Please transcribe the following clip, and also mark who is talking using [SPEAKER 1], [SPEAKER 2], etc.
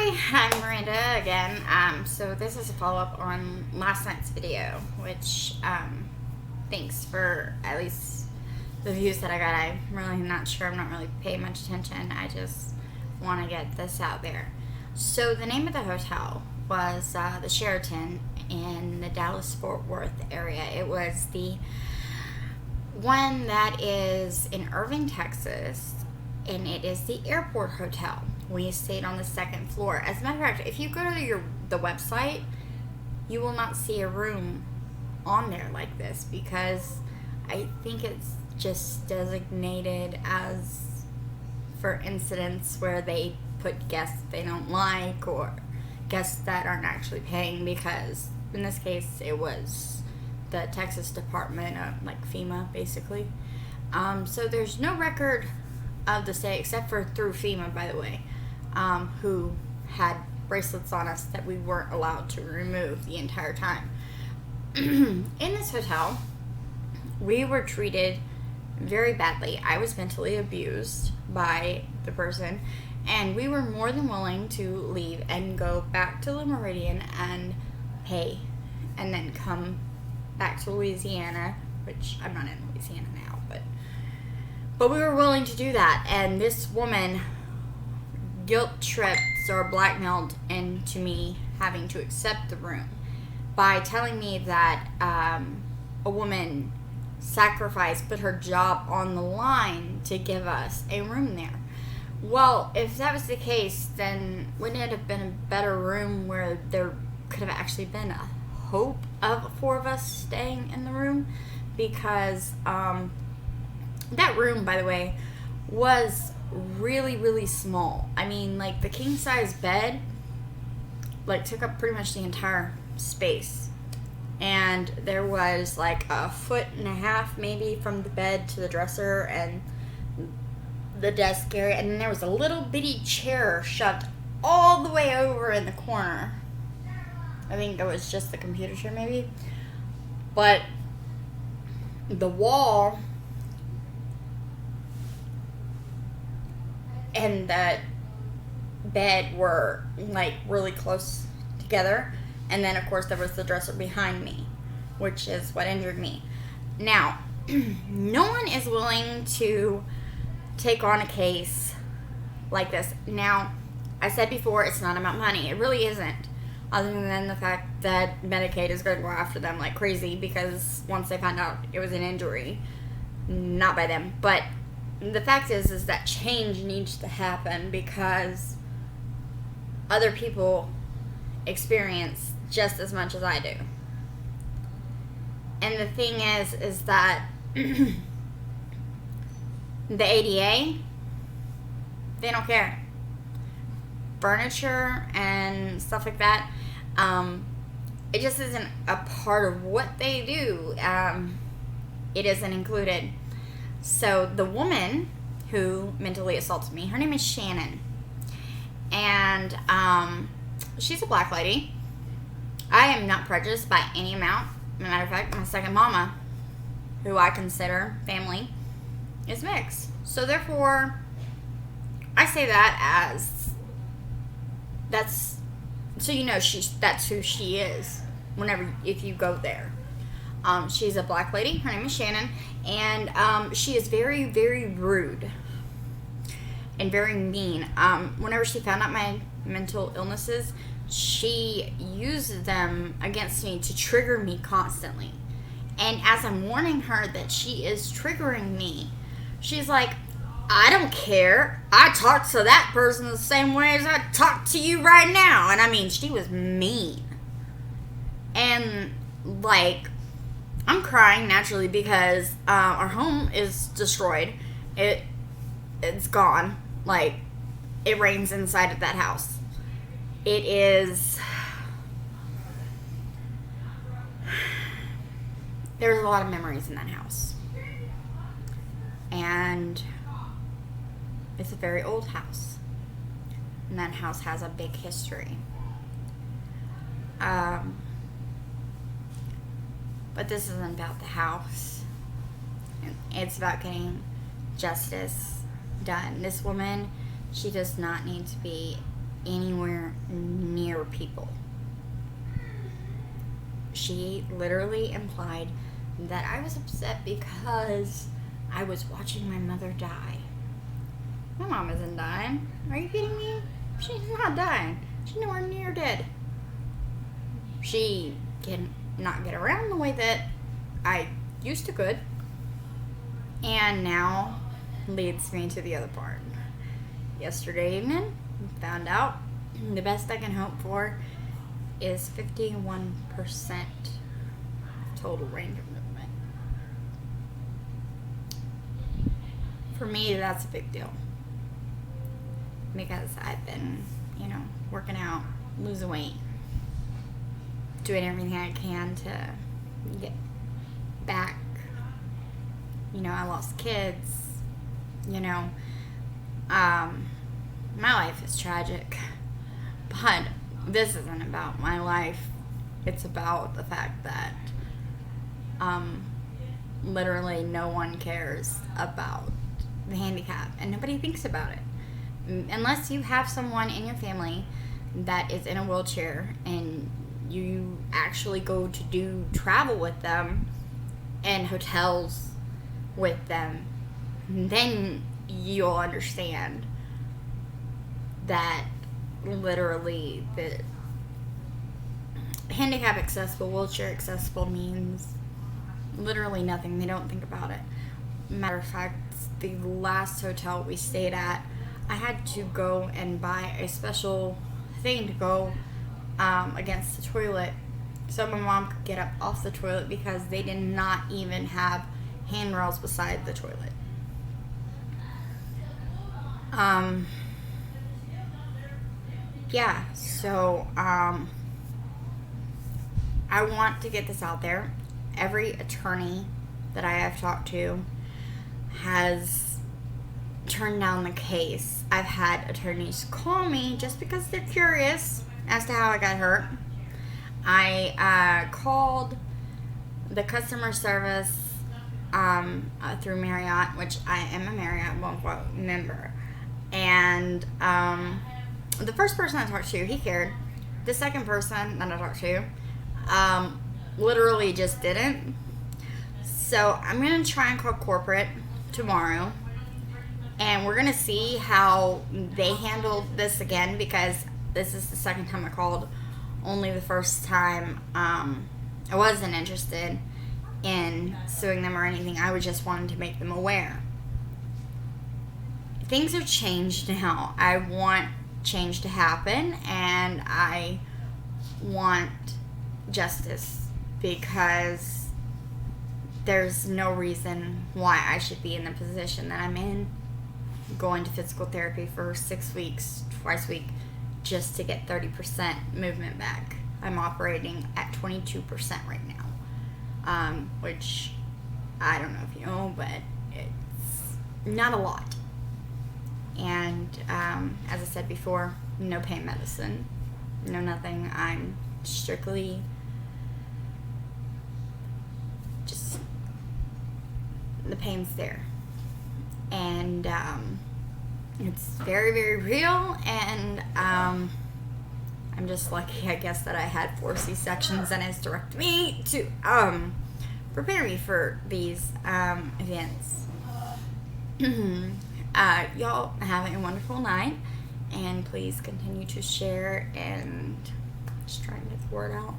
[SPEAKER 1] Hi, I'm Miranda again. So this is a follow-up on last night's video, which, thanks for at least the views that I got. I'm really not sure. I'm not really paying much attention. I just want to get this out there. So the name of the hotel was the Sheraton in the Dallas-Fort Worth area. It was the one that is in Irving, Texas, and it is the airport hotel. We stayed on the second floor. As a matter of fact, if you go to the website, you will not see a room on there like this, because I think it's just designated as for incidents where they put guests they don't like or guests that aren't actually paying, because in this case it was the Texas Department of FEMA basically. So there's no record of the stay except for through FEMA, by the way, who had bracelets on us that we weren't allowed to remove the entire time. In this hotel, we were treated very badly. I was mentally abused by the person, and we were more than willing to leave and go back to Le Meridian and pay, and then come back to Louisiana, which I'm not in Louisiana now, but we were willing to do that. And this woman guilt tripped or blackmailed into me having to accept the room by telling me that a woman sacrificed, put her job on the line to give us a room there. Well, if that was the case, then wouldn't it have been a better room where there could have actually been a hope of 4 of us staying in the room? Because that room, by the way, was really, really small. I mean, the king size bed took up pretty much the entire space, and there was a 1.5 foot maybe from the bed to the dresser and the desk area, and then there was a little bitty chair shoved all the way over in the corner. I think it was just the computer chair maybe, but the wall and that bed were really close together, and then of course there was the dresser behind me, which is what injured me. Now, no one is willing to take on a case like this. Now, I said before, it's not about money. It really isn't, other than the fact that Medicaid is going to go after them like crazy, because once they find out it was an injury, not by them. But the fact is that change needs to happen, because other people experience just as much as I do. And the thing is that the ADA, they don't care. Furniture and stuff like that, it just isn't a part of what they do. It isn't included. So the woman who mentally assaulted me, her name is Shannon, and she's a black lady. I am not prejudiced by any amount. As a matter of fact, my second mama, who I consider family, is mixed. So therefore, I say that as that's so you know that's who she is. If you go there. She's a black lady. Her name is Shannon, and she is very, very rude and very mean. Whenever she found out my mental illnesses, she used them against me to trigger me constantly. And as I'm warning her that she is triggering me, she's like, I don't care. I talk to that person the same way as I talk to you right now. And I mean, she was mean. And I'm crying naturally, because our home is destroyed. It's gone. It rains inside of that house. It is. There's a lot of memories in that house. And it's a very old house. And that house has a big history. But this isn't about the house. It's about getting justice done. This woman, she does not need to be anywhere near people. She literally implied that I was upset because I was watching my mother die. My mom isn't dying. Are you kidding me? She's not dying. She's nowhere near dead. She can not get around the way that I used to could. And now leads me to the other part. Yesterday evening, found out the best I can hope for is 51% total range of movement. For me, that's a big deal. Because I've been, working out, losing weight, doing everything I can to get back. I lost kids. My life is tragic. But this isn't about my life. It's about the fact that literally no one cares about the handicap and nobody thinks about it. Unless you have someone in your family that is in a wheelchair and you actually go to do travel with them and hotels with them, then you'll understand that literally the handicap accessible, wheelchair accessible means literally nothing. They don't think about it. Matter of fact, the last hotel we stayed at, I had to go and buy a special thing to go against the toilet so my mom could get up off the toilet because they did not even have handrails beside the toilet. So I want to get this out there. Every attorney that I have talked to has turned down the case. I've had attorneys call me just because they're curious as to how I got hurt. I called the customer service through Marriott, which I am a Marriott member. And the first person I talked to, he cared. The second person that I talked to literally just didn't. So I'm going to try and call corporate tomorrow. And we're going to see how they handled this again, because this is the second time I called. Only the first time I wasn't interested in suing them or anything. I just wanted to make them aware. Things have changed now. I want change to happen, and I want justice, because there's no reason why I should be in the position that I'm in, going to physical therapy for 6 weeks, twice a week, just to get 30% movement back. I'm operating at 22% right now, which I don't know if you know, but it's not a lot. And as I said before, no pain medicine, no nothing. I'm strictly just, the pain's there. And it's very, very real. And I'm just lucky, I guess, that I had 4 C-sections and it's directed me to prepare me for these events. Y'all have a wonderful night, and please continue to share and just try and get the word out.